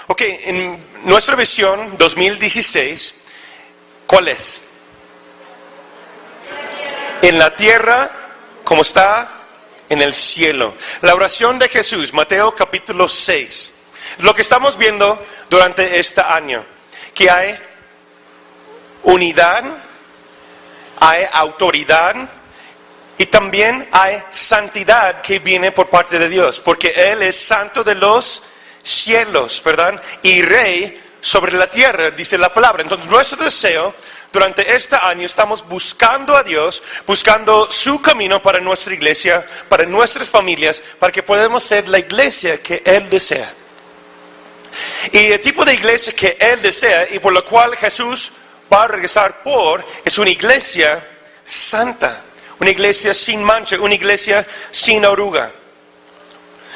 Ok, en nuestra visión 2016, ¿cuál es? En la tierra, como está en el cielo. La oración de Jesús, Mateo capítulo 6. Lo que estamos viendo durante este año, que hay unidad, hay autoridad y también hay santidad que viene por parte de Dios, porque Él es santo de los cielos, ¿verdad? Y rey sobre la tierra, dice la palabra. Entonces nuestro deseo durante este año, estamos buscando a Dios, buscando su camino para nuestra iglesia, para nuestras familias, para que podamos ser la iglesia que Él desea. Y el tipo de iglesia que Él desea y por la cual Jesús va a regresar es una iglesia santa, una iglesia sin mancha, una iglesia sin arruga.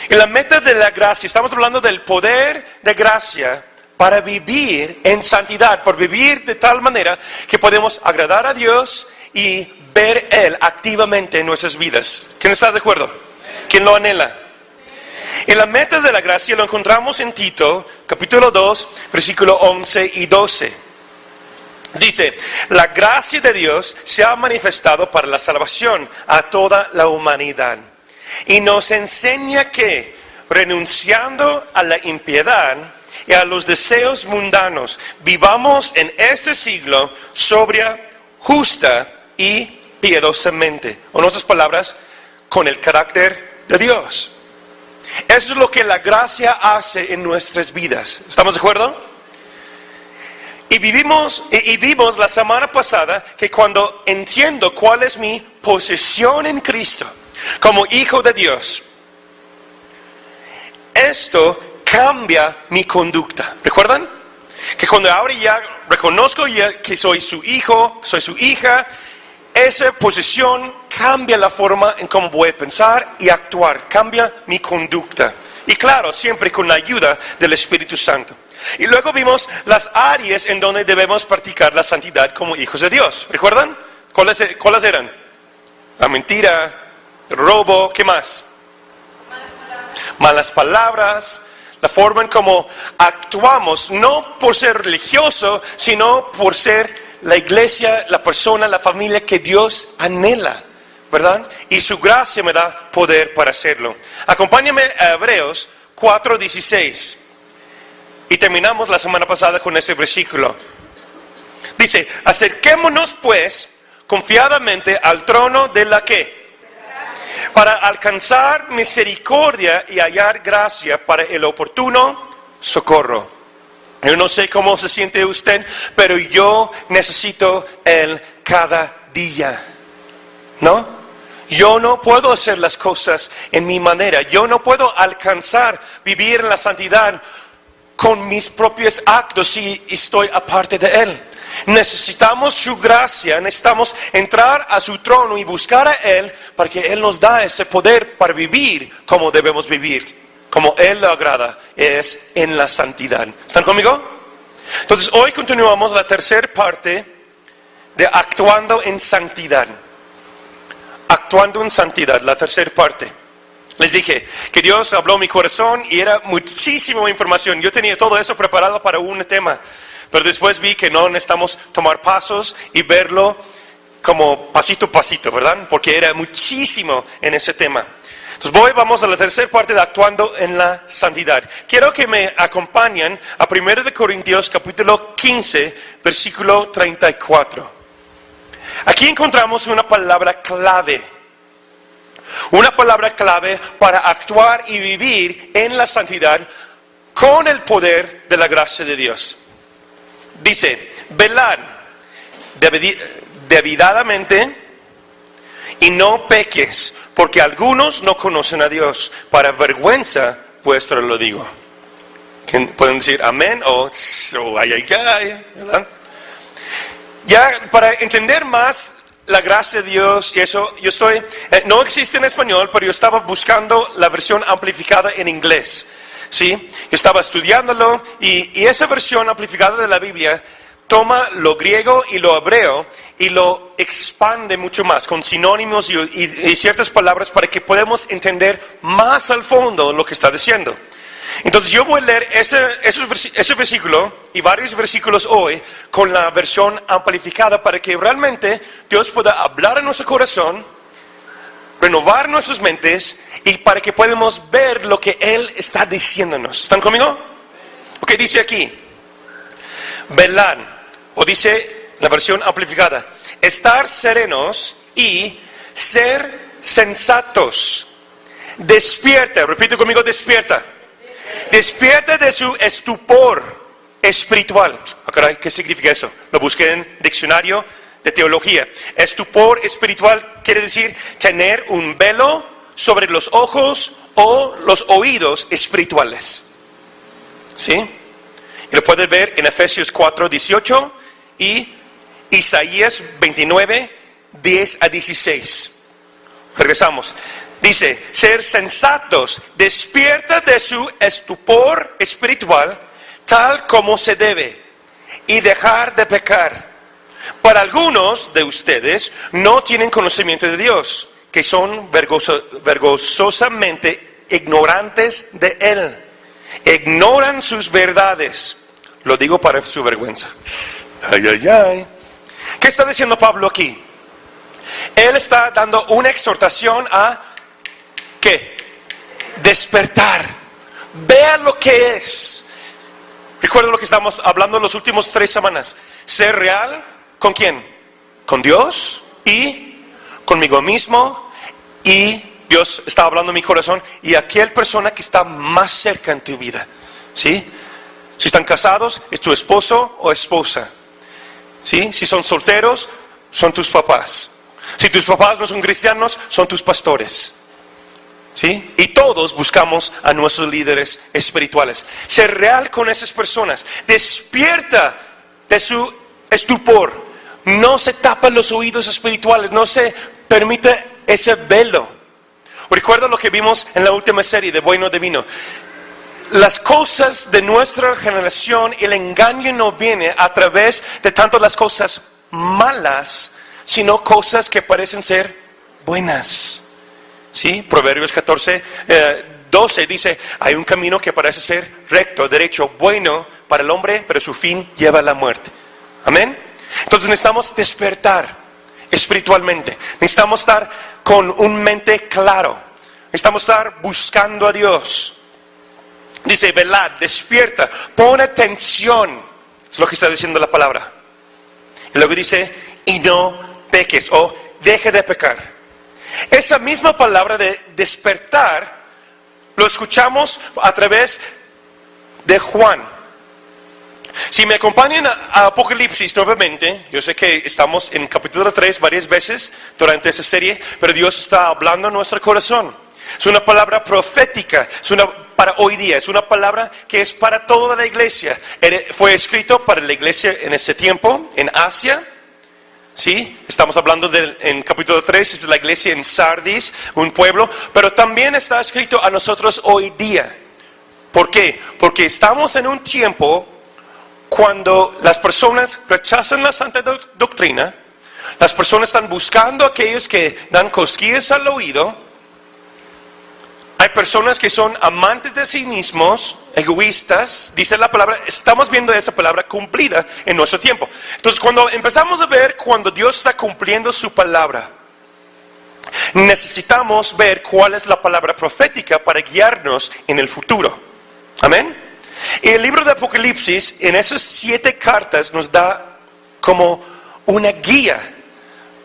Y la meta de la gracia, estamos hablando del poder de gracia para vivir en santidad, por vivir de tal manera que podemos agradar a Dios y ver Él activamente en nuestras vidas. ¿Quién está de acuerdo? ¿Quién lo anhela? Y la meta de la gracia lo encontramos en Tito, capítulo 2, versículo 11 y 12. Dice, la gracia de Dios se ha manifestado para la salvación a toda la humanidad. Y nos enseña que, renunciando a la impiedad y a los deseos mundanos, vivamos en este siglo sobria, justa y piadosamente. O en otras palabras, con el carácter de Dios. Eso es lo que la gracia hace en nuestras vidas. ¿Estamos de acuerdo? Y vimos la semana pasada que cuando entiendo cuál es mi posición en Cristo, como hijo de Dios, esto cambia mi conducta. ¿Recuerdan? Que cuando ahora ya reconozco ya que soy su hijo, soy su hija, esa posición cambia la forma en cómo voy a pensar y actuar, cambia mi conducta. Y claro, siempre con la ayuda del Espíritu Santo. Y luego vimos las áreas en donde debemos practicar la santidad como hijos de Dios. ¿Recuerdan? ¿Cuáles eran? La mentira, el robo, ¿qué más? Malas palabras, la forma en cómo actuamos, no por ser religioso, sino por ser la iglesia, la persona, la familia que Dios anhela, ¿verdad? Y su gracia me da poder para hacerlo. Acompáñame a Hebreos 4:16. Y terminamos la semana pasada con ese versículo. Dice, acerquémonos pues confiadamente al trono de la ¿qué? Para alcanzar misericordia y hallar gracia para el oportuno socorro. Yo no sé cómo se siente usted, pero yo necesito Él cada día. ¿No? Yo no puedo hacer las cosas en mi manera. Yo no puedo alcanzar vivir en la santidad con mis propios actos si estoy aparte de Él. Necesitamos su gracia, necesitamos entrar a su trono y buscar a Él para que Él nos da ese poder para vivir como debemos vivir, como Él le agrada, es en la santidad. ¿Están conmigo? Entonces hoy continuamos la tercera parte de actuando en santidad. Actuando en santidad, la tercera parte. Les dije que Dios habló en mi corazón y era muchísima información. Yo tenía todo eso preparado para un tema, pero después vi que no necesitamos tomar pasos y verlo como pasito a pasito, ¿verdad? Porque era muchísimo en ese tema. Entonces vamos a la tercera parte de actuando en la santidad. Quiero que me acompañen a 1 Corintios capítulo 15, versículo 34. Aquí encontramos una palabra clave. Una palabra clave para actuar y vivir en la santidad con el poder de la gracia de Dios. Dice, velad debidamente y no peques, porque algunos no conocen a Dios. Para vergüenza vuestra lo digo. Pueden decir amén o ay, ay, ay, ¿verdad? Ya para entender más la gracia de Dios y eso, no existe en español, pero yo estaba buscando la versión amplificada en inglés, ¿sí? Yo estaba estudiándolo y esa versión amplificada de la Biblia toma lo griego y lo hebreo y lo expande mucho más con sinónimos y ciertas palabras para que podamos entender más al fondo lo que está diciendo. Entonces yo voy a leer ese versículo y varios versículos hoy con la versión amplificada para que realmente Dios pueda hablar a nuestro corazón, renovar nuestras mentes y para que podamos ver lo que Él está diciéndonos. ¿Están conmigo? Ok, dice aquí, velad, o dice la versión amplificada, estar serenos y ser sensatos. Despierta, repite conmigo, despierta. Despierta de su estupor espiritual. ¿Qué significa eso? Lo busqué en diccionario de teología. Estupor espiritual quiere decir tener un velo sobre los ojos o los oídos espirituales. ¿Sí? Y lo puedes ver en Efesios 4:18 y Isaías 29:10-16. Regresamos. Dice, ser sensatos, despierta de su estupor espiritual, tal como se debe, y dejar de pecar. Para algunos de ustedes no tienen conocimiento de Dios, que son vergonzosamente ignorantes de Él. Ignoran sus verdades. Lo digo para su vergüenza. Ay, ay, ay. ¿Qué está diciendo Pablo aquí? Él está dando una exhortación a ¿qué? Despertar. Vea lo que es. Recuerda lo que estamos hablando las últimas 3 semanas. Ser real, ¿con quién? Con Dios y conmigo mismo. Y Dios está hablando en mi corazón. Y aquella persona que está más cerca en tu vida. ¿Sí? Si están casados, es tu esposo o esposa. ¿Sí? Si son solteros, son tus papás. Si tus papás no son cristianos, son tus pastores. ¿Sí? Y todos buscamos a nuestros líderes espirituales. Ser real con esas personas. Despierta de su estupor. No se tapan los oídos espirituales. No se permite ese velo. Recuerda lo que vimos en la última serie de Bueno Divino. Las cosas de nuestra generación, el engaño no viene a través de tanto las cosas malas, sino cosas que parecen ser buenas. ¿Sí? Proverbios 14:12 dice, hay un camino que parece ser recto, derecho, bueno para el hombre, pero su fin lleva a la muerte. Amén. Entonces necesitamos despertar espiritualmente. Necesitamos estar con un mente claro. Necesitamos estar buscando a Dios. Dice, velad, despierta, pon atención. Es lo que está diciendo la palabra. Y luego dice, y no peques, o deje de pecar. Esa misma palabra de despertar lo escuchamos a través de Juan. Si me acompañan a Apocalipsis nuevamente, yo sé que estamos en capítulo 3 varias veces durante esa serie, pero Dios está hablando en nuestro corazón. Es una palabra profética, para hoy día, es una palabra que es para toda la iglesia. Fue escrito para la iglesia en ese tiempo, en Asia. ¿Sí? Estamos hablando en capítulo 3, es la iglesia en Sardis, un pueblo, pero también está escrito a nosotros hoy día. ¿Por qué? Porque estamos en un tiempo cuando las personas rechazan la santa doctrina, las personas están buscando a aquellos que dan cosquillas al oído. Hay personas que son amantes de sí mismos, egoístas, dice la palabra, estamos viendo esa palabra cumplida en nuestro tiempo. Entonces cuando empezamos a ver cuando Dios está cumpliendo su palabra, necesitamos ver cuál es la palabra profética para guiarnos en el futuro. Amén. Y el libro de Apocalipsis, en esas 7 cartas, nos da como una guía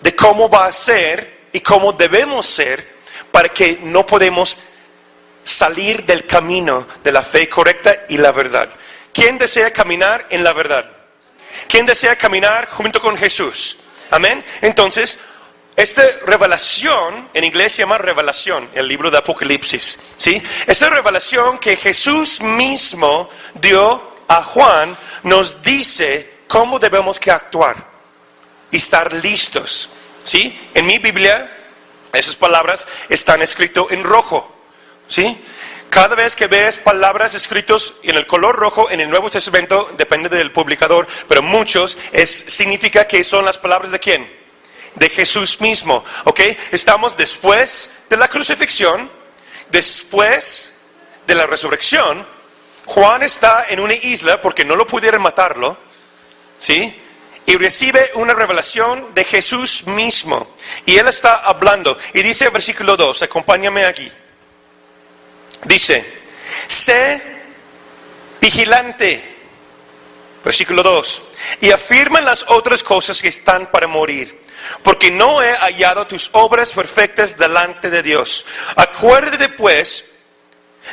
de cómo va a ser y cómo debemos ser para que no podemos salir del camino de la fe correcta y la verdad. ¿Quién desea caminar en la verdad? ¿Quién desea caminar junto con Jesús? Amén. Entonces, esta revelación, en inglés se llama revelación, el libro de Apocalipsis, ¿sí? Esa revelación que Jesús mismo dio a Juan, nos dice cómo debemos que actuar y estar listos, ¿sí? En mi Biblia, esas palabras están escritas en rojo. ¿Sí? Cada vez que ves palabras escritas en el color rojo en el Nuevo Testamento, depende del publicador, pero muchos, significa que son las palabras de ¿quién? De Jesús mismo, ¿ok? Estamos después de la crucifixión, después de la resurrección, Juan está en una isla porque no lo pudieron matarlo, ¿sí? Y recibe una revelación de Jesús mismo. Y él está hablando. Y dice el versículo 2, acompáñame aquí. Dice, sé vigilante. Versículo 2. Y afirma las otras cosas que están para morir, porque no he hallado tus obras perfectas delante de Dios. Acuérdate pues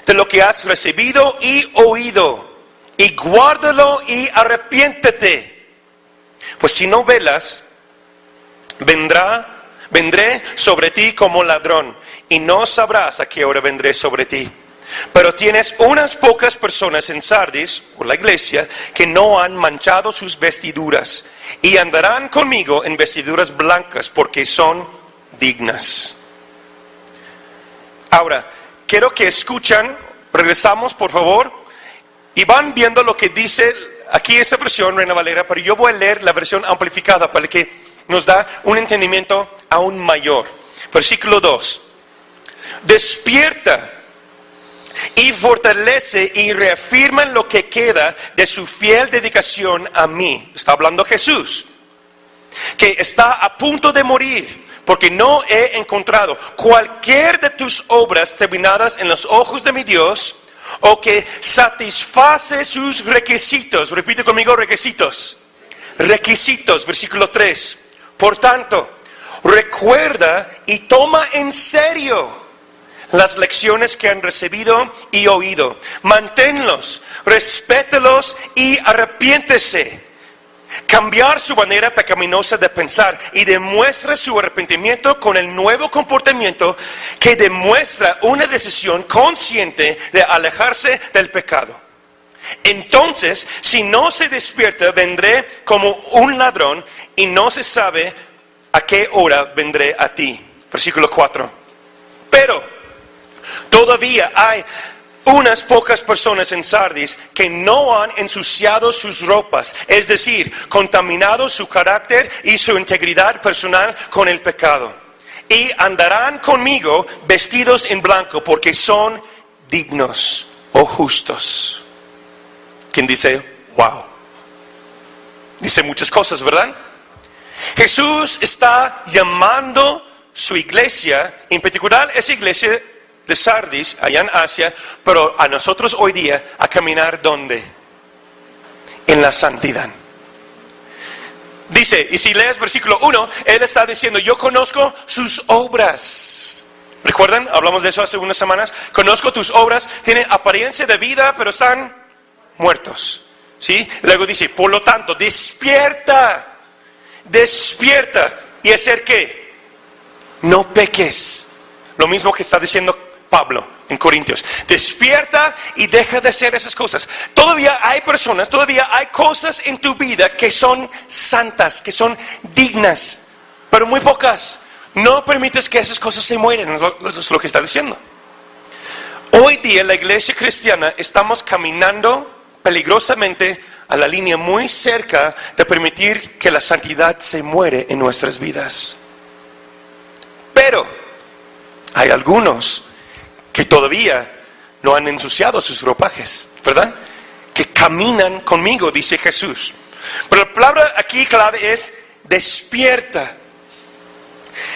de lo que has recibido y oído, y guárdalo y arrepiéntete. Pues si no velas, vendré sobre ti como ladrón, y no sabrás a qué hora vendré sobre ti. Pero tienes unas pocas personas en Sardis, o la iglesia, que no han manchado sus vestiduras, y andarán conmigo en vestiduras blancas, porque son dignas. Ahora, quiero que escuchan, regresamos por favor, y van viendo lo que dice aquí esta versión, Reina Valera, pero yo voy a leer la versión amplificada para que nos da un entendimiento aún mayor. Versículo 2. Despierta y fortalece y reafirma lo que queda de su fiel dedicación a mí. Está hablando Jesús, que está a punto de morir, porque no he encontrado cualquier de tus obras terminadas en los ojos de mi Dios, o que satisface sus requisitos. Repite conmigo, requisitos. Requisitos, versículo 3. Por tanto, recuerda y toma en serio las lecciones que han recibido y oído. Manténlos, respétalos y arrepiéntese. Cambiar su manera pecaminosa de pensar y demuestra su arrepentimiento con el nuevo comportamiento que demuestra una decisión consciente de alejarse del pecado. Entonces, si no se despierta, vendré como un ladrón y no se sabe a qué hora vendré a ti. Versículo 4. Pero todavía hay unas pocas personas en Sardis que no han ensuciado sus ropas, es decir, contaminado su carácter y su integridad personal con el pecado. Y andarán conmigo vestidos en blanco porque son dignos o justos. ¿Quién dice? Wow. Dice muchas cosas, ¿verdad? Jesús está llamando su iglesia, en particular esa iglesia de Sardis, allá en Asia, pero a nosotros hoy día, a caminar ¿dónde? En la santidad. Dice, y si lees versículo 1, Él está diciendo, yo conozco sus obras. ¿Recuerdan? Hablamos de eso hace unas semanas. Conozco tus obras, tienen apariencia de vida, pero están muertos. ¿Sí? Luego dice, por lo tanto, despierta. ¿Y hacer qué? No peques. Lo mismo que está diciendo Pablo en Corintios. Despierta y deja de hacer esas cosas. Todavía hay personas, todavía hay cosas en tu vida que son santas, que son dignas, pero muy pocas. No permites que esas cosas se mueran, es lo que está diciendo. Hoy día la iglesia cristiana estamos caminando peligrosamente a la línea muy cerca de permitir que la santidad se muere en nuestras vidas. Pero hay algunos que todavía no han ensuciado sus ropajes, ¿verdad? Que caminan conmigo, dice Jesús. Pero la palabra aquí clave es despierta.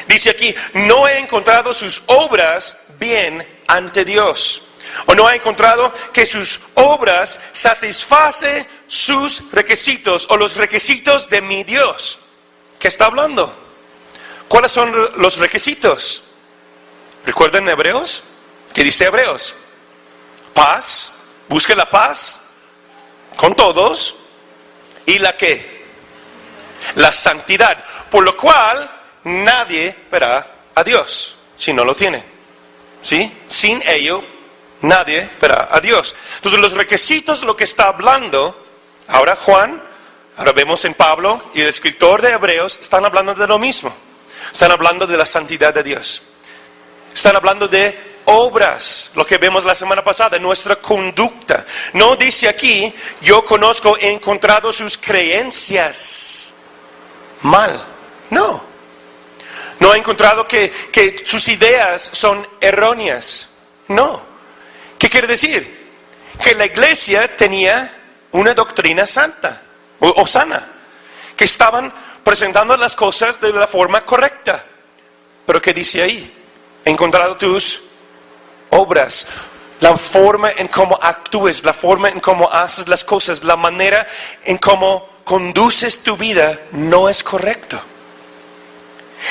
Dice aquí, no he encontrado sus obras bien ante Dios. O no he encontrado que sus obras satisface sus requisitos o los requisitos de mi Dios. ¿Qué está hablando? ¿Cuáles son los requisitos? ¿Recuerdan Hebreos? ¿Qué dice Hebreos? Paz, busque la paz con todos. ¿Y la qué? La santidad, por lo cual nadie verá a Dios si no lo tiene. ¿Sí? Sin ello nadie verá a Dios. Entonces los requisitos, lo que está hablando ahora Juan, ahora vemos en Pablo y el escritor de Hebreos, están hablando de lo mismo. Están hablando de la santidad de Dios. Están hablando de obras, lo que vemos la semana pasada, nuestra conducta. No dice aquí, yo conozco, he encontrado sus creencias mal. No. No he encontrado que sus ideas son erróneas. No. ¿Qué quiere decir? Que la iglesia tenía una doctrina santa o sana, que estaban presentando las cosas de la forma correcta. Pero ¿qué dice ahí? He encontrado tus obras, la forma en cómo actúes, la forma en cómo haces las cosas, la manera en cómo conduces tu vida no es correcto.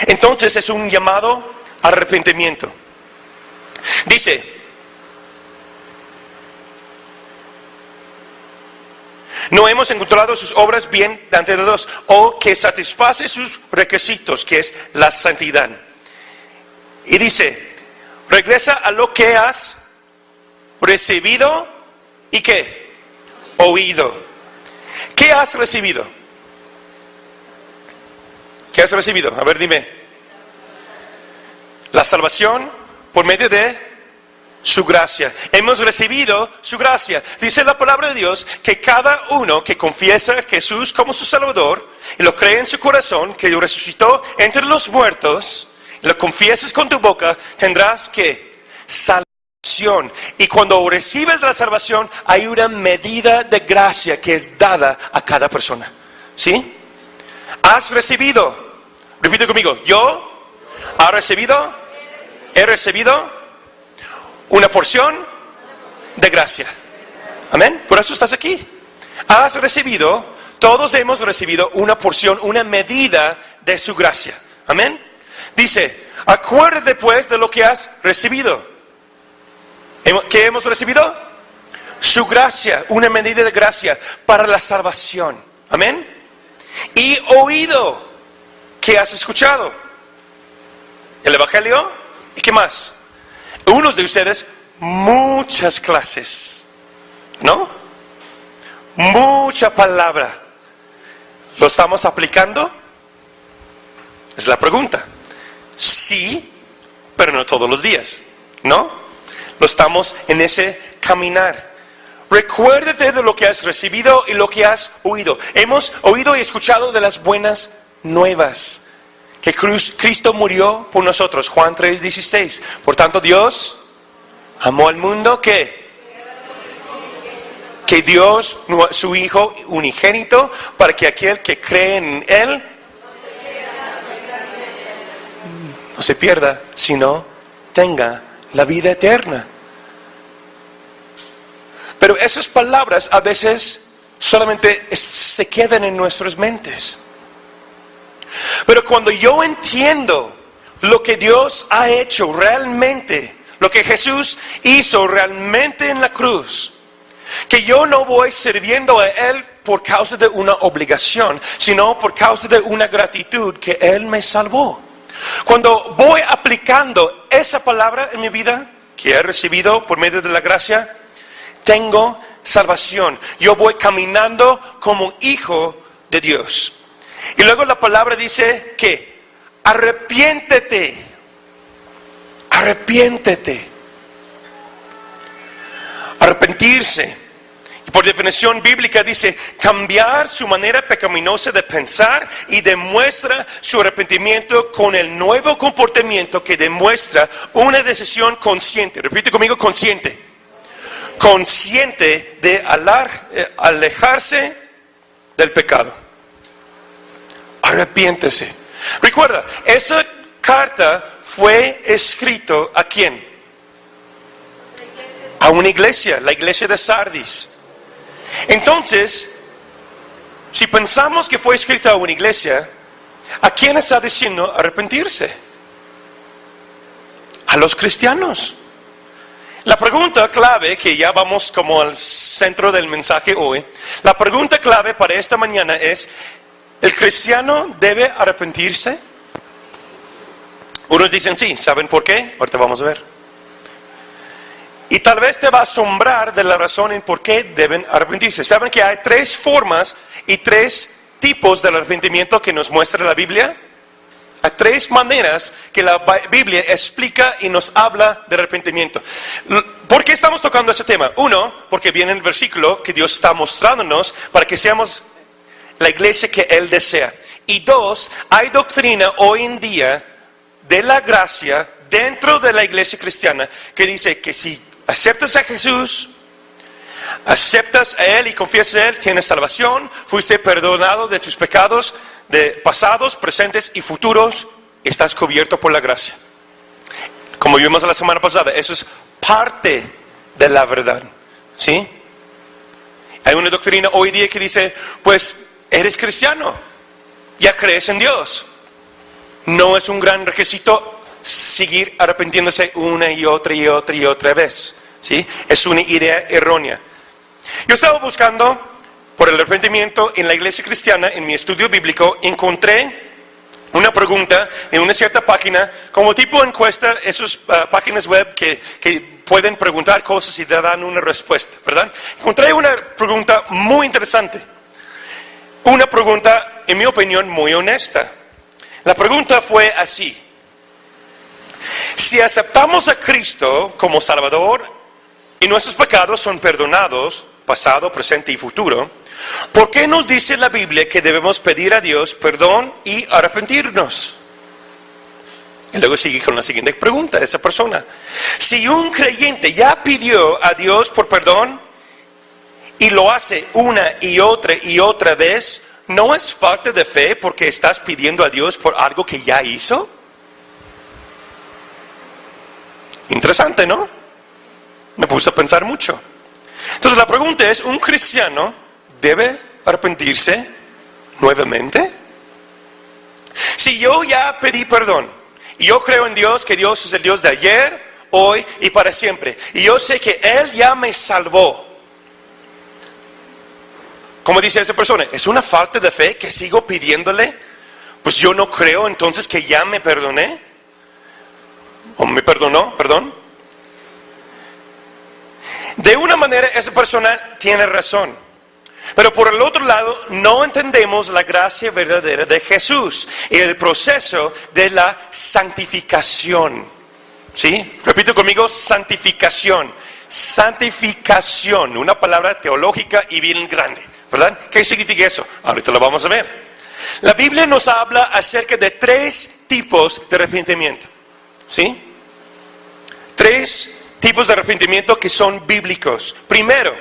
Entonces es un llamado al arrepentimiento. Dice, no hemos encontrado sus obras bien delante de Dios, o que satisface sus requisitos, que es la santidad. Y dice, regresa a lo que has recibido y ¿qué? Oído. ¿Qué has recibido? ¿Qué has recibido? A ver, dime. La salvación por medio de su gracia. Hemos recibido su gracia. Dice la palabra de Dios que cada uno que confiesa a Jesús como su Salvador y lo cree en su corazón, que resucitó entre los muertos, y lo confiesas con tu boca, tendrás que salvación. Y cuando recibes la salvación, hay una medida de gracia que es dada a cada persona. ¿Sí? Has recibido. Repite conmigo. Yo he recibido una porción de gracia. Amén. Por eso estás aquí. Has recibido, todos hemos recibido una porción, una medida de su gracia. Amén. Dice, acuérdate pues de lo que has recibido. ¿Qué hemos recibido? Su gracia, una medida de gracia para la salvación. Amén. Y oído, ¿qué has escuchado? El Evangelio. ¿Y qué más? Unos de ustedes, muchas clases, ¿no? Mucha palabra. ¿Lo estamos aplicando? Es la pregunta. Sí, pero no todos los días, ¿no? Lo estamos en ese caminar. Recuérdate de lo que has recibido y lo que has oído. Hemos oído y escuchado de las buenas nuevas. Que Cristo murió por nosotros, Juan 3:16. Por tanto, Dios amó al mundo que Dios, su Hijo unigénito, para que aquel que cree en Él no se pierda, sino tenga la vida eterna. Pero esas palabras a veces solamente se quedan en nuestras mentes. Pero cuando yo entiendo lo que Dios ha hecho realmente, lo que Jesús hizo realmente en la cruz, que yo no voy sirviendo a Él por causa de una obligación, sino por causa de una gratitud que Él me salvó. Cuando voy aplicando esa palabra en mi vida, que he recibido por medio de la gracia, tengo salvación. Yo voy caminando como hijo de Dios. Y luego la palabra dice que arrepiéntete. Arrepiéntete. Arrepentirse. Y por definición bíblica dice cambiar su manera pecaminosa de pensar y demuestra su arrepentimiento con el nuevo comportamiento que demuestra una decisión consciente. Repite conmigo, consciente. Consciente de alejarse del pecado. Arrepiéntese. Recuerda, esa carta fue escrita ¿a quién? A una iglesia, la iglesia de Sardis. Entonces, si pensamos que fue escrita a una iglesia, ¿a quién está diciendo arrepentirse? A los cristianos. La pregunta clave, que ya vamos como al centro del mensaje hoy, la pregunta clave para esta mañana es, ¿el cristiano debe arrepentirse? Unos dicen sí, ¿saben por qué? Ahorita vamos a ver. Y tal vez te va a asombrar de la razón en por qué deben arrepentirse. ¿Saben que hay 3 formas y 3 tipos de arrepentimiento que nos muestra la Biblia? Hay 3 maneras que la Biblia explica y nos habla de arrepentimiento. ¿Por qué estamos tocando ese tema? 1, porque viene el versículo que Dios está mostrándonos para que seamos la iglesia que Él desea. Y 2, hay doctrina hoy en día de la gracia dentro de la iglesia cristiana que dice que si aceptas a Jesús, aceptas a Él y confiesas a Él, tienes salvación, fuiste perdonado de tus pecados, de pasados, presentes y futuros, estás cubierto por la gracia. Como vimos la semana pasada, eso es parte de la verdad, ¿sí? Hay una doctrina hoy día que dice, pues, eres cristiano, ya crees en Dios. No es un gran requisito seguir arrepintiéndose una y otra vez, ¿sí? Es una idea errónea. Yo estaba buscando por el arrepentimiento en la iglesia cristiana, en mi estudio bíblico, encontré una pregunta en una cierta página, como tipo encuesta, esas páginas web que pueden preguntar cosas y te dan una respuesta, ¿verdad? Encontré una pregunta muy interesante, una pregunta, en mi opinión, muy honesta. La pregunta fue así: si aceptamos a Cristo como Salvador y nuestros pecados son perdonados, pasado, presente y futuro, ¿por qué nos dice la Biblia que debemos pedir a Dios perdón y arrepentirnos? Y luego sigue con la siguiente pregunta de esa persona: si un creyente ya pidió a Dios por perdón y lo hace una y otra vez, ¿no es falta de fe porque estás pidiendo a Dios por algo que ya hizo? Interesante, ¿no? Me puse a pensar mucho. Entonces la pregunta es, ¿un cristiano debe arrepentirse nuevamente? Si yo ya pedí perdón, y yo creo en Dios, que Dios es el Dios de ayer, hoy y para siempre, y yo sé que Él ya me salvó, como dice esa persona, ¿es una falta de fe que sigo pidiéndole? Pues yo no creo entonces que ya me perdoné, o me perdonó, perdón. De una manera esa persona tiene razón, pero por el otro lado no entendemos la gracia verdadera de Jesús y el proceso de la santificación. ¿Sí? Repito conmigo, santificación. Santificación, una palabra teológica y bien grande, ¿verdad? ¿Qué significa eso? Ahorita lo vamos a ver. La Biblia nos habla acerca de 3 tipos de arrepentimiento, ¿sí? 3 tipos de arrepentimiento que son bíblicos. Primero,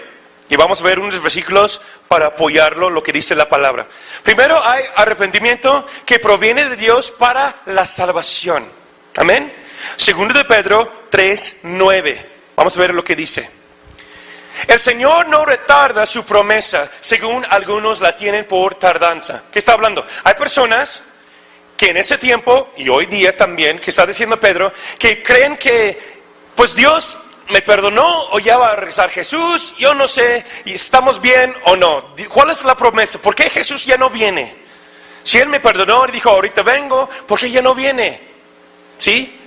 y vamos a ver unos versículos para apoyarlo, lo que dice la palabra. Primero, hay arrepentimiento que proviene de Dios para la salvación. Amén. Segundo de Pedro 3:9. Vamos a ver lo que dice. El Señor no retarda su promesa, según algunos la tienen por tardanza. ¿Qué está hablando? Hay personas que en ese tiempo, y hoy día también, que está diciendo Pedro, que creen que pues Dios me perdonó o ya va a regresar Jesús, yo no sé, y estamos bien o no. ¿Cuál es la promesa? ¿Por qué Jesús ya no viene? Si Él me perdonó y dijo ahorita vengo, ¿por qué ya no viene? ¿Sí?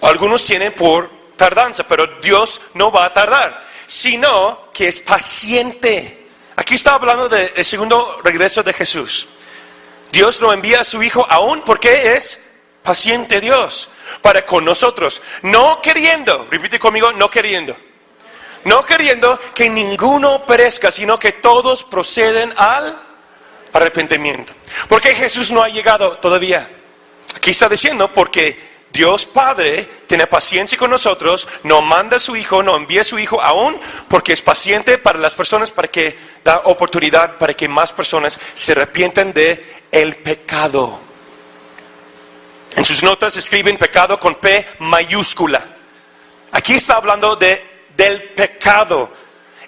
Algunos tienen por tardanza, pero Dios no va a tardar, sino que es paciente. Aquí está hablando del segundo regreso de Jesús. Dios no envía a su Hijo aún porque es paciente Dios para con nosotros, no queriendo, repite conmigo, no queriendo que ninguno perezca, sino que todos proceden al arrepentimiento. ¿Por qué Jesús no ha llegado todavía? Aquí está diciendo, porque Dios Padre tiene paciencia con nosotros, no manda a su Hijo, no envía a su Hijo aún, porque es paciente para las personas, para que da oportunidad para que más personas se arrepientan de el pecado. En sus notas escriben pecado con P mayúscula. Aquí está hablando del pecado,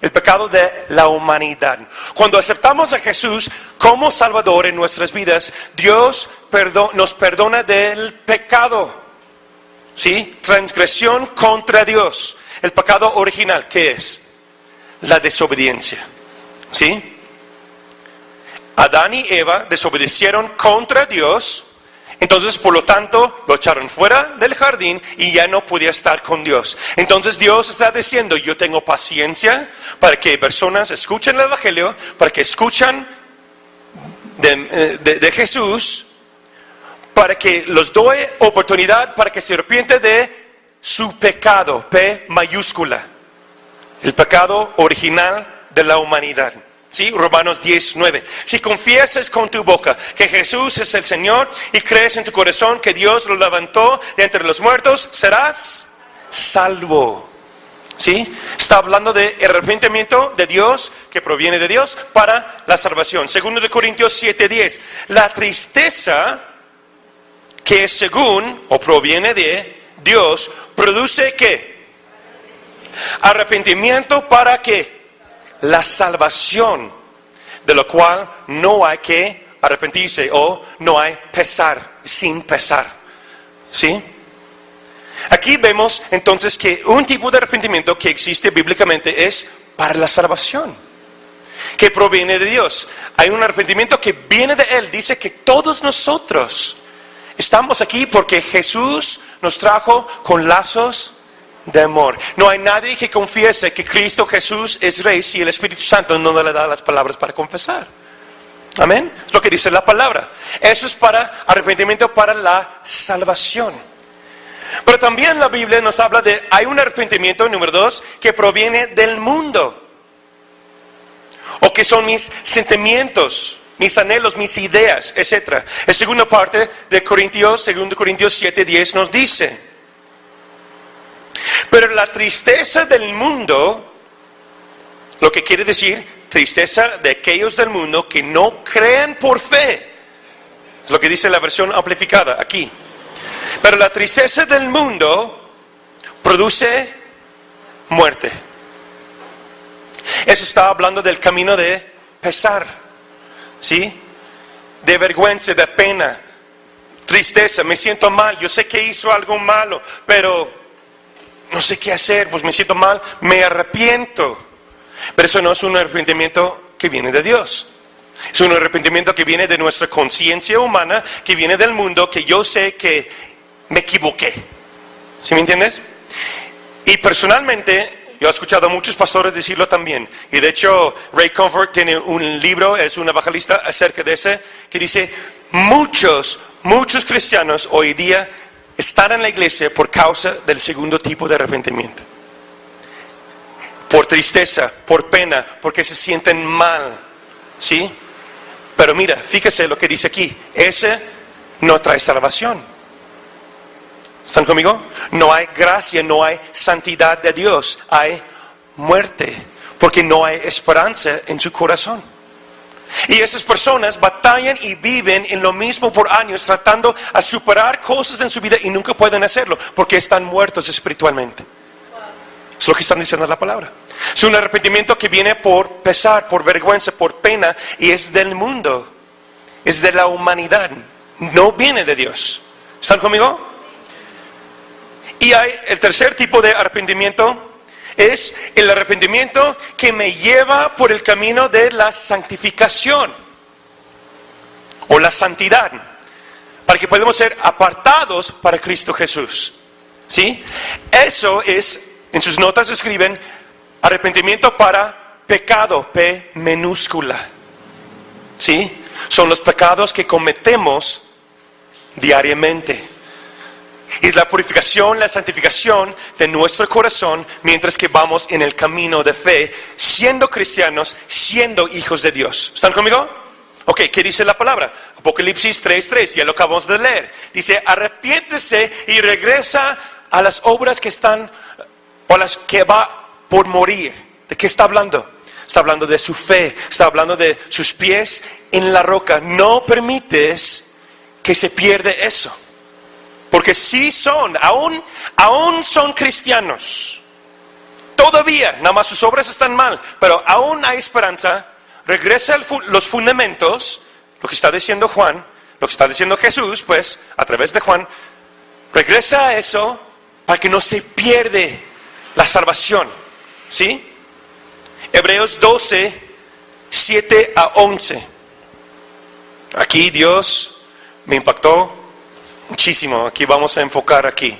el pecado de la humanidad. Cuando aceptamos a Jesús como Salvador en nuestras vidas, Dios nos perdona del pecado. ¿Sí? Transgresión contra Dios. El pecado original, ¿qué es? La desobediencia. ¿Sí? Adán y Eva desobedecieron contra Dios. Entonces, por lo tanto, lo echaron fuera del jardín y ya no podía estar con Dios. Entonces Dios está diciendo, yo tengo paciencia para que personas escuchen el Evangelio, para que escuchen de Jesús, para que los doy oportunidad para que se arrepiente de su pecado, P mayúscula, el pecado original de la humanidad. ¿Sí? Romanos 10:9. Si confiesas con tu boca que Jesús es el Señor y crees en tu corazón que Dios lo levantó de entre los muertos, serás salvo. ¿Sí? Está hablando de arrepentimiento de Dios, que proviene de Dios, para la salvación. 2 Corintios 7:10. La tristeza, que es según o proviene de Dios, produce ¿qué? Arrepentimiento para ¿qué? La salvación, de lo cual no hay que arrepentirse o no hay pesar, sin pesar. ¿Sí? Aquí vemos entonces que un tipo de arrepentimiento que existe bíblicamente es para la salvación, que proviene de Dios. Hay un arrepentimiento que viene de Él. Dice que todos nosotros estamos aquí porque Jesús nos trajo con lazos de amor. No hay nadie que confiese que Cristo Jesús es Rey si el Espíritu Santo no le da las palabras para confesar. Amén. Es lo que dice la palabra. Eso es para arrepentimiento para la salvación. Pero también la Biblia nos habla de, hay un arrepentimiento, número 2, que proviene del mundo. O que son mis sentimientos, mis anhelos, mis ideas, etc. La segunda parte de Corintios, 2 Corintios 7:10 nos dice: pero la tristeza del mundo, lo que quiere decir, tristeza de aquellos del mundo que no creen por fe. Es lo que dice la versión amplificada aquí. Pero la tristeza del mundo produce muerte. Eso está hablando del camino de pesar, ¿sí? De vergüenza, de pena, tristeza, me siento mal, yo sé que hizo algo malo, pero no sé qué hacer, pues me siento mal, me arrepiento. Pero eso no es un arrepentimiento que viene de Dios. Es un arrepentimiento que viene de nuestra conciencia humana, que viene del mundo, que yo sé que me equivoqué. ¿Sí me entiendes? Y personalmente, yo he escuchado a muchos pastores decirlo también. Y de hecho, Ray Comfort tiene un libro, es un evangelista acerca de ese, que dice, muchos cristianos hoy día están en la iglesia por causa del segundo tipo de arrepentimiento. Por tristeza, por pena, porque se sienten mal. ¿Sí? Pero mira, fíjese lo que dice aquí. Ese no trae salvación. ¿Están conmigo? No hay gracia, no hay santidad de Dios, hay muerte, porque no hay esperanza en su corazón. Y esas personas batallan y viven en lo mismo por años, tratando de superar cosas en su vida y nunca pueden hacerlo, porque están muertos espiritualmente. Es lo que están diciendo la palabra. Es un arrepentimiento que viene por pesar, por vergüenza, por pena, y es del mundo, es de la humanidad, no viene de Dios. ¿Están conmigo? Y hay el tercer tipo de arrepentimiento, es el arrepentimiento que me lleva por el camino de la santificación o la santidad, para que podamos ser apartados para Cristo Jesús. ¿Sí? Eso es, en sus notas escriben, arrepentimiento para pecado, P minúscula. ¿Sí? Son los pecados que cometemos diariamente. Es la purificación, la santificación de nuestro corazón mientras que vamos en el camino de fe, siendo cristianos, siendo hijos de Dios. ¿Están conmigo? Ok, ¿qué dice la palabra? Apocalipsis 3:3, ya lo acabamos de leer. Dice, arrepiéntese y regresa a las obras que están, o las que va por morir. ¿De qué está hablando? Está hablando de su fe, está hablando de sus pies en la roca. No permites que se pierda eso. Porque sí son, aún son cristianos. Todavía, nada más sus obras están mal, pero aún hay esperanza. Regresa a los fundamentos, lo que está diciendo Juan, lo que está diciendo Jesús, pues, a través de Juan. Regresa a eso para que no se pierde la salvación. ¿Sí? Hebreos 12, 7 a 11. Aquí Dios me impactó muchísimo. Aquí vamos a enfocar aquí.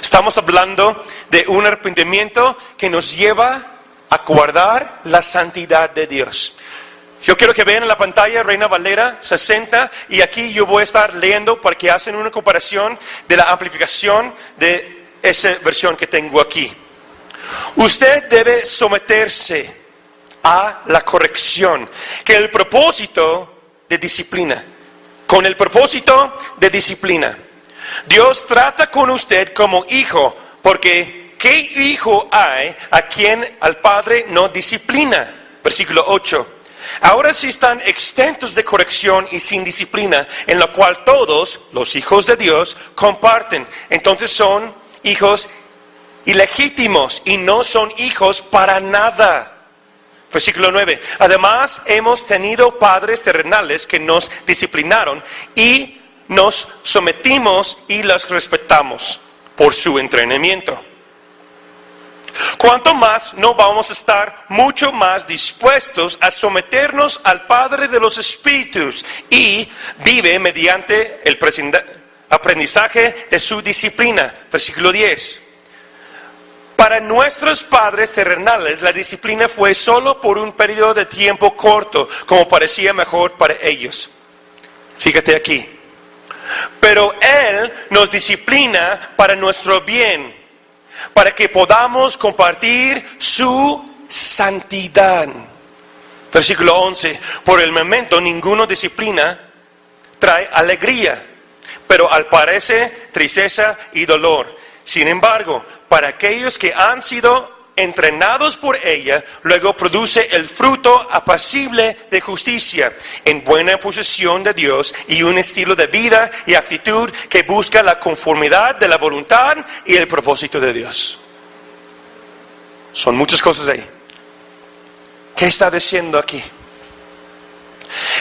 Estamos hablando de un arrepentimiento que nos lleva a guardar la santidad de Dios. Yo quiero que vean en la pantalla Reina Valera 60, y aquí yo voy a estar leyendo para que hacen una comparación de la amplificación de esa versión que tengo aquí. Usted debe someterse a la corrección, que el propósito de disciplina. Con el propósito de disciplina. Dios trata con usted como hijo porque ¿qué hijo hay a quien al padre no disciplina? Versículo 8. Ahora sí están exentos de corrección y sin disciplina, en la cual todos los hijos de Dios comparten. Entonces son hijos ilegítimos y no son hijos para nada. Versículo 9. Además hemos tenido padres terrenales que nos disciplinaron y nos sometimos y los respetamos por su entrenamiento. ¿Cuánto más no vamos a estar mucho más dispuestos a someternos al Padre de los Espíritus y vive mediante el aprendizaje de su disciplina? Versículo 10. Para nuestros padres terrenales la disciplina fue solo por un periodo de tiempo corto, como parecía mejor para ellos. Fíjate aquí. Pero Él nos disciplina para nuestro bien, para que podamos compartir su santidad. Versículo 11. Por el momento ninguna disciplina trae alegría, pero al parecer tristeza y dolor. Sin embargo, para aquellos que han sido entrenados por ella, luego produce el fruto apacible de justicia, en buena posesión de Dios y un estilo de vida y actitud que busca la conformidad de la voluntad y el propósito de Dios. Son muchas cosas ahí. ¿Qué está diciendo aquí?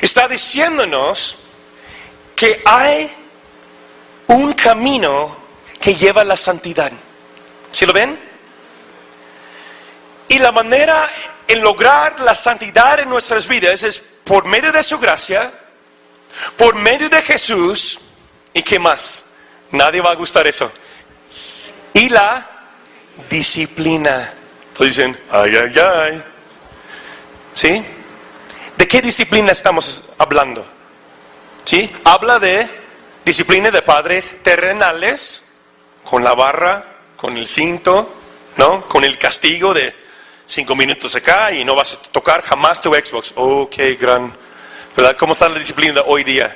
Está diciéndonos que hay un camino que lleva a la santidad. ¿Sí lo ven? Y la manera en lograr la santidad en nuestras vidas es por medio de su gracia, por medio de Jesús, ¿y qué más? Nadie va a gustar eso. Y la disciplina. Entonces dicen, ay, ay, ay. ¿Sí? ¿De qué disciplina estamos hablando? ¿Sí? Habla de disciplina de padres terrenales, con la barra, con el cinto, ¿no? Con el castigo de 5 minutos acá y no vas a tocar jamás tu Xbox. Oh, qué gran, ¿verdad? ¿Cómo está la disciplina de hoy día?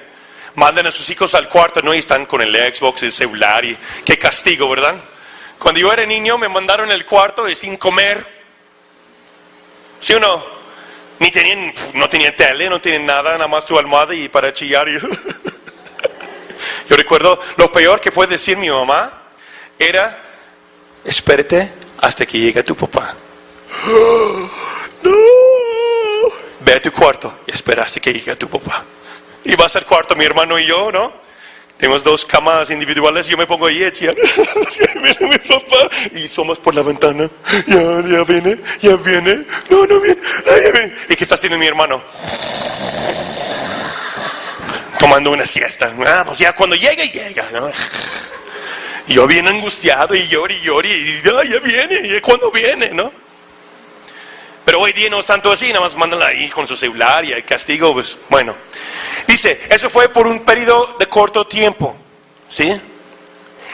Mandan a sus hijos al cuarto, ¿no? Y están con el Xbox, el celular y qué castigo, ¿verdad? Cuando yo era niño me mandaron al cuarto y sin comer. ¿Sí o no? No tenían tele, no tenían nada más tu almohada y para chillar. Y yo recuerdo, lo peor que puede decir mi mamá era, espérate hasta que llegue tu papá. No. Ve a tu cuarto y espera hasta que llegue tu papá. Y vas al cuarto, mi hermano y yo, ¿no? Tenemos 2 camas individuales y yo me pongo ahí a chillar. Viene mi papá y somos por la ventana. Ya viene. No viene. Ya viene. ¿Y qué está haciendo mi hermano? Tomando una siesta. Pues ya cuando llega, ¿no? Y yo bien angustiado y lloro y ya viene, ¿cuándo viene, no? Pero hoy día no es tanto así, nada más mandan ahí con su celular y el castigo, pues bueno. Dice, eso fue por un periodo de corto tiempo, ¿sí?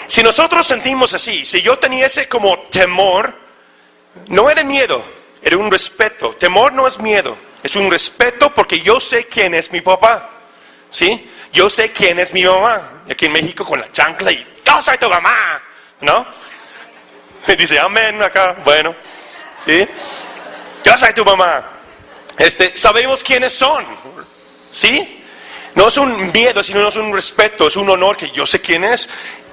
Si nosotros sentimos así, si yo tenía ese como temor, no era miedo, era un respeto. Temor no es miedo, es un respeto porque yo sé quién es mi papá, ¿sí? Yo sé quién es mi mamá, aquí en México con la chancla y yo soy tu mamá, ¿no? Y dice, amén acá, bueno, ¿sí? Yo soy tu mamá. Sabemos quiénes son, ¿sí? No es un miedo, sino es un respeto, es un honor que yo sé quién es,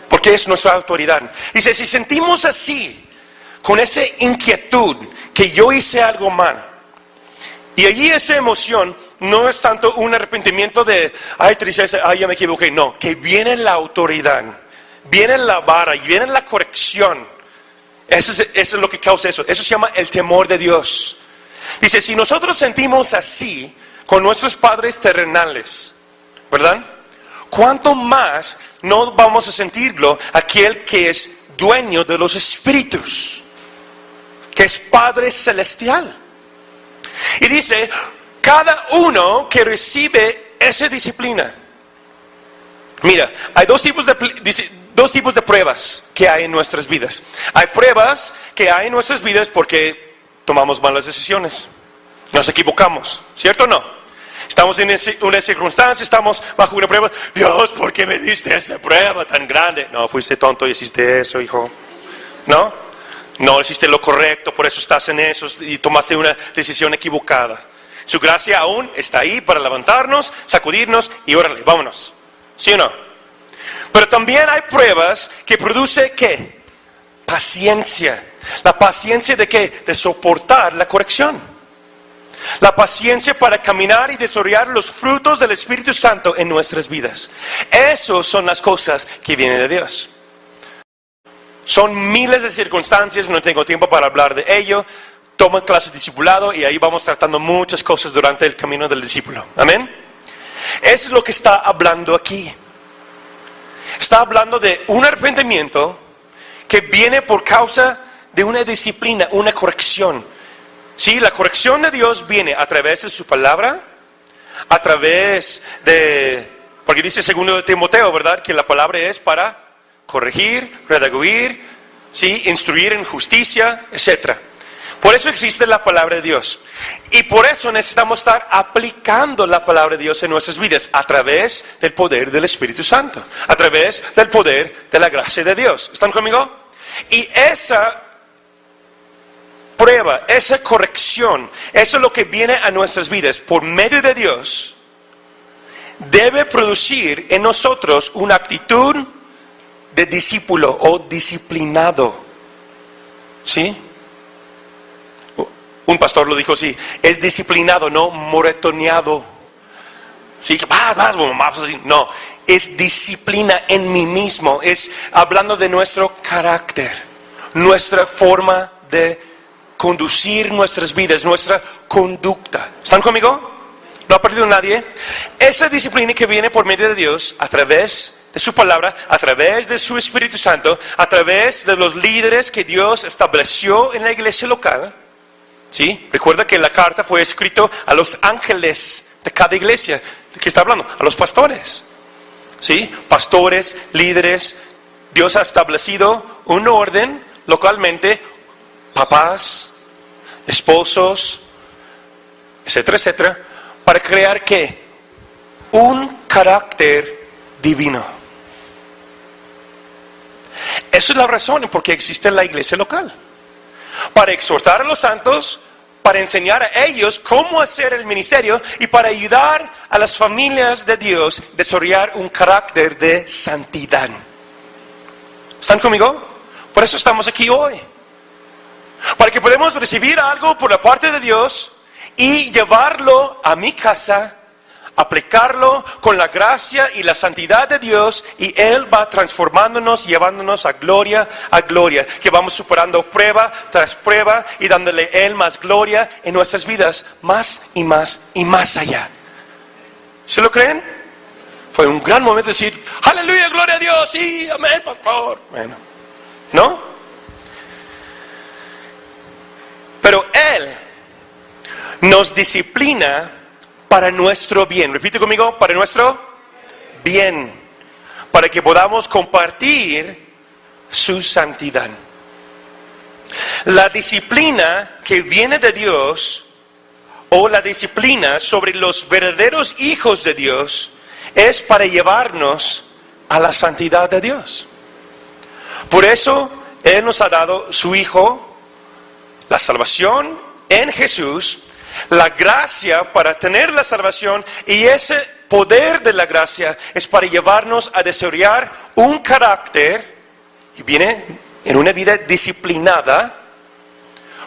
porque es nuestra autoridad. Dice, si sentimos así, con esa inquietud, que yo hice algo mal, y allí esa emoción no es tanto un arrepentimiento de, ay, tristeza, ay, ya me equivoqué, no, que viene la autoridad, viene la vara y viene la corrección. Eso es lo que causa eso. Eso se llama el temor de Dios. Dice, si nosotros sentimos así con nuestros padres terrenales, ¿verdad? ¿Cuánto más no vamos a sentirlo aquel que es dueño de los espíritus, que es Padre Celestial? Y dice, cada uno que recibe esa disciplina. Mira, hay dos tipos de pruebas que hay en nuestras vidas. Hay pruebas que hay en nuestras vidas porque tomamos malas decisiones. Nos equivocamos, ¿cierto o no? Estamos en una circunstancia, estamos bajo una prueba. Dios, ¿por qué me diste esa prueba tan grande? No, fuiste tonto y hiciste eso, hijo. ¿No? No hiciste lo correcto, por eso estás en eso y tomaste una decisión equivocada. Su gracia aún está ahí para levantarnos, sacudirnos y órale, vámonos. ¿Sí o no? Pero también hay pruebas que produce ¿qué? Paciencia. ¿La paciencia de qué? De soportar la corrección. La paciencia para caminar y desarrollar los frutos del Espíritu Santo en nuestras vidas. Esas son las cosas que vienen de Dios. Son miles de circunstancias, no tengo tiempo para hablar de ello. Toma clases de discipulado y ahí vamos tratando muchas cosas durante el camino del discípulo. Amén. Eso es lo que está hablando aquí. Está hablando de un arrepentimiento que viene por causa de una disciplina, una corrección. Sí, la corrección de Dios viene a través de su palabra, a través de, porque dice 2 Timoteo, ¿verdad? Que la palabra es para corregir, redarguir, sí, instruir en justicia, etc. Por eso existe la palabra de Dios. Y por eso necesitamos estar aplicando la palabra de Dios en nuestras vidas a través del poder del Espíritu Santo, a través del poder de la gracia de Dios. ¿Están conmigo? Y esa prueba, esa corrección, eso es lo que viene a nuestras vidas por medio de Dios, debe producir en nosotros una actitud de discípulo o disciplinado. ¿Sí? Un pastor lo dijo así, es disciplinado, no moretoneado. Sí, que vas, no, es disciplina en mí mismo, es hablando de nuestro carácter, nuestra forma de conducir nuestras vidas, nuestra conducta. ¿Están conmigo? ¿No ha perdido nadie? Esa disciplina que viene por medio de Dios, a través de su palabra, a través de su Espíritu Santo, a través de los líderes que Dios estableció en la iglesia local. ¿Sí? Recuerda que la carta fue escrita a los ángeles de cada iglesia. ¿De qué está hablando? A los pastores. ¿Sí? Pastores, líderes. Dios ha establecido un orden localmente, papás, esposos, etcétera, etcétera, para crear ¿qué? Un carácter divino. Esa es la razón por qué existe la iglesia local. Para exhortar a los santos, para enseñar a ellos cómo hacer el ministerio y para ayudar a las familias de Dios a desarrollar un carácter de santidad. ¿Están conmigo? Por eso estamos aquí hoy. Para que podamos recibir algo por la parte de Dios y llevarlo a mi casa, aplicarlo con la gracia y la santidad de Dios, y Él va transformándonos, llevándonos a gloria, que vamos superando prueba tras prueba y dándole a Él más gloria en nuestras vidas, más y más y más allá. ¿Se lo creen? Fue un gran momento de decir, aleluya, gloria a Dios, sí, amén, pastor. Bueno, ¿no? Pero Él nos disciplina para nuestro bien. Repite conmigo, para nuestro bien. Para que podamos compartir su santidad. La disciplina que viene de Dios, o la disciplina sobre los verdaderos hijos de Dios, es para llevarnos a la santidad de Dios. Por eso Él nos ha dado su Hijo, la salvación en Jesús, la gracia para tener la salvación, y ese poder de la gracia es para llevarnos a desarrollar un carácter, y viene en una vida disciplinada,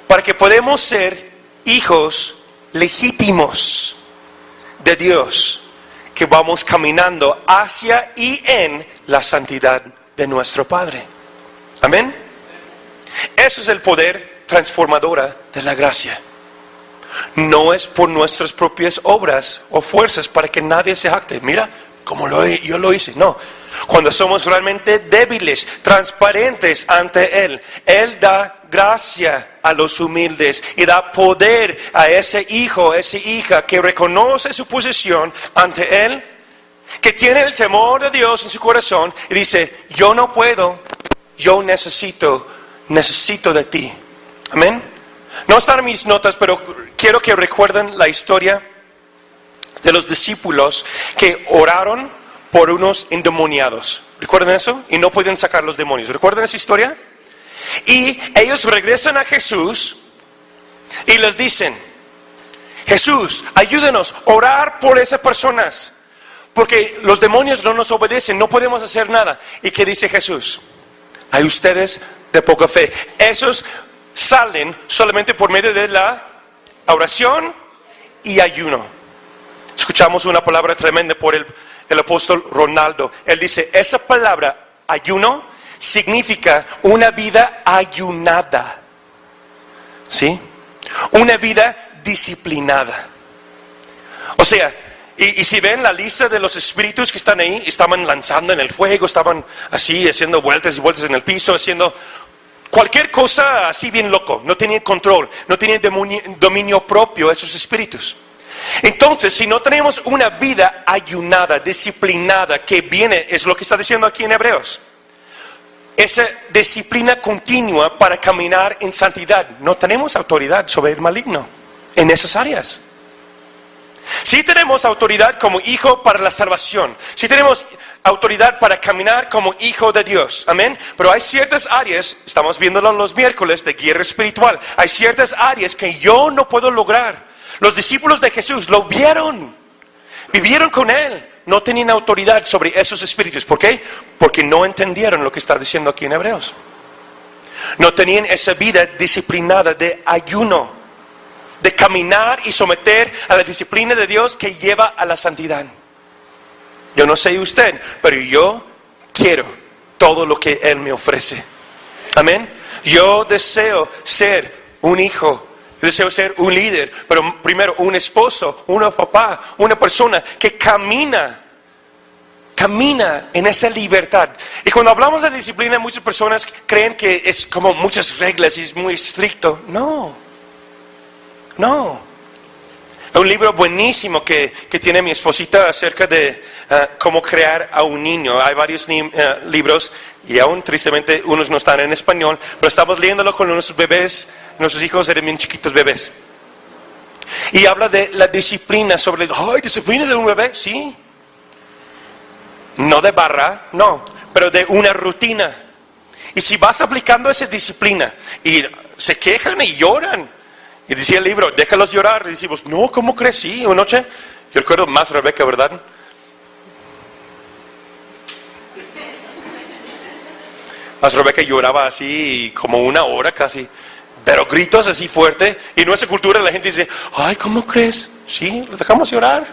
para que podamos ser hijos legítimos de Dios, que vamos caminando hacia y en la santidad de nuestro Padre. Amén. Eso es el poder transformadora de la gracia. No es por nuestras propias obras o fuerzas para que nadie se jacte. Mira, como yo lo hice. No. Cuando somos realmente débiles, transparentes ante Él, Él da gracia a los humildes y da poder a ese hijo, a esa hija que reconoce su posición ante Él, que tiene el temor de Dios en su corazón y dice, yo no puedo, yo necesito de ti. Amén. No están en mis notas, pero quiero que recuerden la historia de los discípulos que oraron por unos endemoniados. ¿Recuerdan eso? Y no podían sacar los demonios. ¿Recuerdan esa historia? Y ellos regresan a Jesús y les dicen: Jesús, ayúdenos a orar por esas personas, porque los demonios no nos obedecen, no podemos hacer nada. ¿Y qué dice Jesús? Hay ustedes de poca fe. Esos salen solamente por medio de la oración y ayuno. Escuchamos una palabra tremenda por el apóstol Ronaldo. Él dice, esa palabra ayuno significa una vida ayunada. ¿Sí? Una vida disciplinada. O sea, y si ven la lista de los espíritus que están ahí, estaban lanzando en el fuego, estaban así haciendo vueltas y vueltas en el piso, haciendo cualquier cosa así bien loco. No tenían control, no tenían dominio propio esos espíritus. Entonces, si no tenemos una vida ayunada, disciplinada, que viene, es lo que está diciendo aquí en Hebreos, esa disciplina continua para caminar en santidad, no tenemos autoridad sobre el maligno en esas áreas. Sí tenemos autoridad como hijo para la salvación, sí tenemos autoridad para caminar como hijo de Dios, amén. Pero hay ciertas áreas, estamos viéndolo los miércoles de guerra espiritual, hay ciertas áreas que yo no puedo lograr. Los discípulos de Jesús lo vieron, vivieron con Él, no tenían autoridad sobre esos espíritus. ¿Por qué? Porque no entendieron lo que está diciendo aquí en Hebreos. No tenían esa vida disciplinada de ayuno, de caminar y someter a la disciplina de Dios que lleva a la santidad. Yo no sé usted, pero yo quiero todo lo que Él me ofrece. Amén. Yo deseo ser un hijo, deseo ser un líder, pero primero un esposo, un papá, una persona que camina en esa libertad. Y cuando hablamos de disciplina, muchas personas creen que es como muchas reglas y es muy estricto. No. Un libro buenísimo que tiene mi esposita acerca de cómo crear a un niño. Hay varios libros y aún tristemente unos no están en español, pero estamos leyéndolo con nuestros bebés. Nuestros hijos eran bien chiquitos bebés. Y habla de la disciplina sobre... ¡Ay, disciplina de un bebé! Sí. No de barra, no, pero de una rutina. Y si vas aplicando esa disciplina y se quejan y lloran, y decía el libro, déjalos llorar, y decimos, no, ¿cómo crees? Sí, una noche, yo recuerdo más Rebeca, ¿verdad? Más Rebeca lloraba así como una hora casi, pero gritos así fuerte, y en nuestra cultura la gente dice, ay, ¿cómo crees? Sí, lo dejamos llorar.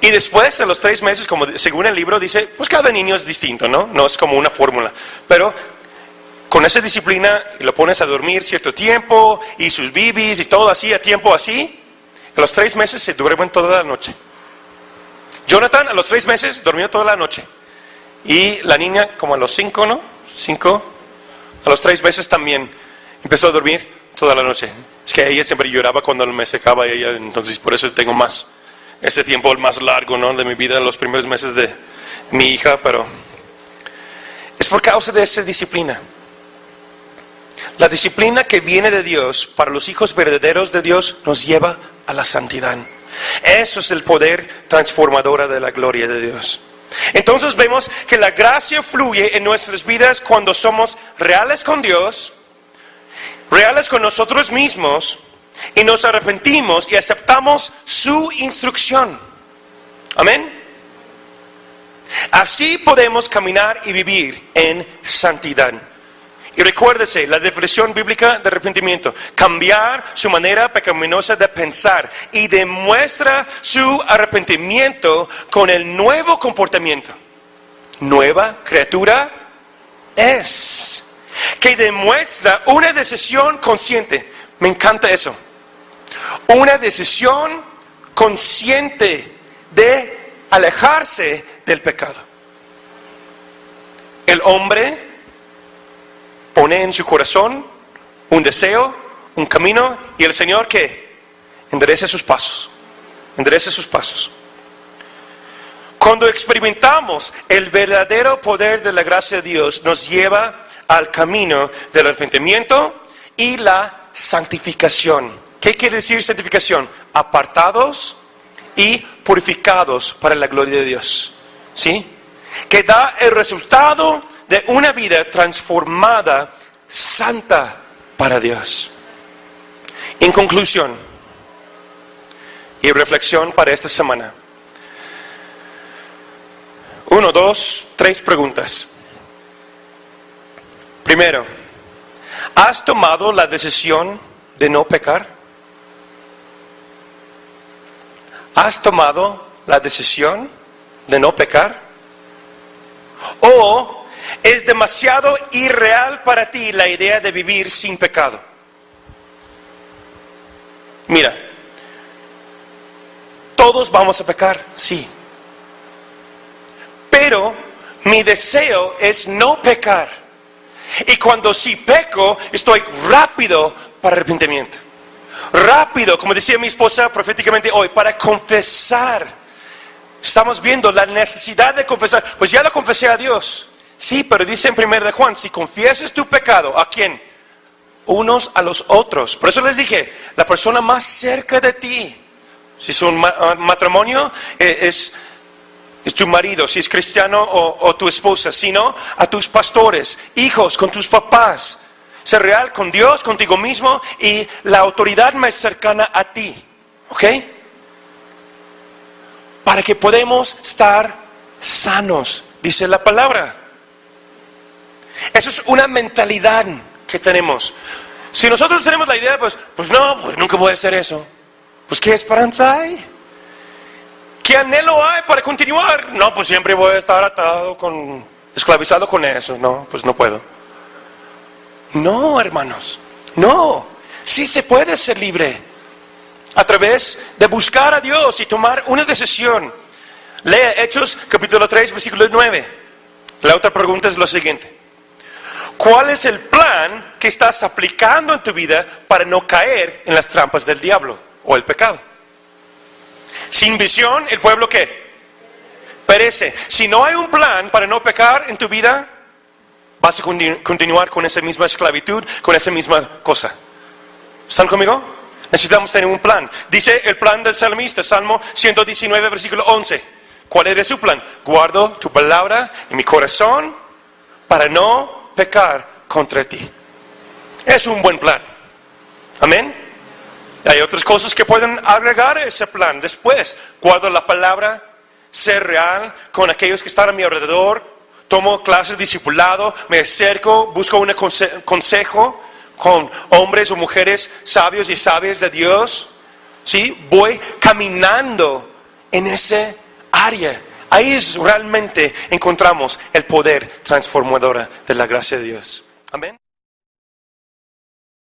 Y después, a los 3 meses, como según el libro dice, pues cada niño es distinto, ¿no? No es como una fórmula, pero con esa disciplina lo pones a dormir cierto tiempo y sus bibis y todo así, a tiempo así, a los 3 meses se duermen toda la noche. Jonathan a los 3 meses durmió toda la noche y la niña como a los 5, ¿no? 5, a los 3 meses también empezó a dormir toda la noche. Es que ella siempre lloraba cuando me secaba ella, entonces por eso tengo más, ese tiempo el más largo, ¿no? De mi vida, los primeros meses de mi hija, pero es por causa de esa disciplina. La disciplina que viene de Dios para los hijos verdaderos de Dios nos lleva a la santidad. Eso es el poder transformador de la gloria de Dios. Entonces vemos que la gracia fluye en nuestras vidas cuando somos reales con Dios, reales con nosotros mismos, y nos arrepentimos y aceptamos su instrucción. Amén. Así podemos caminar y vivir en santidad. Y recuérdese, la definición bíblica de arrepentimiento: cambiar su manera pecaminosa de pensar y demuestra su arrepentimiento con el nuevo comportamiento. Nueva criatura es, que demuestra una decisión consciente. Me encanta eso. Una decisión consciente de alejarse del pecado. El hombre pone en su corazón un deseo, un camino, y el Señor, ¿qué? Endereza sus pasos. Endereza sus pasos. Cuando experimentamos el verdadero poder de la gracia de Dios, nos lleva al camino del arrepentimiento y la santificación. ¿Qué quiere decir santificación? Apartados y purificados para la gloria de Dios. ¿Sí? Que da el resultado de una vida transformada santa para Dios. En conclusión y reflexión para esta semana. 1, 2, 3 preguntas. Primero, ¿has tomado la decisión de no pecar? ¿Has tomado la decisión de no pecar? ¿O es demasiado irreal para ti la idea de vivir sin pecado? Mira, todos vamos a pecar, sí. Pero mi deseo es no pecar. Y cuando sí peco, estoy rápido para arrepentimiento. Rápido, como decía mi esposa proféticamente hoy, para confesar. Estamos viendo la necesidad de confesar. Pues ya lo confesé a Dios. Sí, pero dice en 1 de Juan, si confieses tu pecado, ¿a quién? Unos a los otros. Por eso les dije, la persona más cerca de ti, si es un matrimonio, es tu marido, si es cristiano o tu esposa, si no, a tus pastores, hijos, con tus papás. Ser real con Dios, contigo mismo y la autoridad más cercana a ti. ¿Ok? Para que podamos estar sanos, dice la palabra. Eso es una mentalidad que tenemos. Si nosotros tenemos la idea, pues nunca voy a hacer eso. Pues ¿qué esperanza hay? ¿Qué anhelo hay para continuar? No, pues siempre voy a estar esclavizado con eso. No, pues no puedo. No, hermanos, no. Sí se puede ser libre a través de buscar a Dios y tomar una decisión. Lea Hechos capítulo 3, versículo 9. La otra pregunta es lo siguiente. ¿Cuál es el plan que estás aplicando en tu vida para no caer en las trampas del diablo o el pecado? Sin visión, ¿el pueblo qué? Perece. Si no hay un plan para no pecar en tu vida, vas a continuar con esa misma esclavitud, con esa misma cosa. ¿Están conmigo? Necesitamos tener un plan. Dice el plan del salmista, Salmo 119, versículo 11. ¿Cuál era su plan? Guardo tu palabra en mi corazón para no pecar contra ti. Es un buen plan. Amén. Hay otras cosas que pueden agregar a ese plan. Después, guardo la palabra, ser real con aquellos que están a mi alrededor, tomo clases de discipulado, me acerco, busco un consejo con hombres o mujeres sabios y sabias de Dios. ¿Sí? Voy caminando en ese área. Ahí es realmente encontramos el poder transformador de la gracia de Dios. Amén.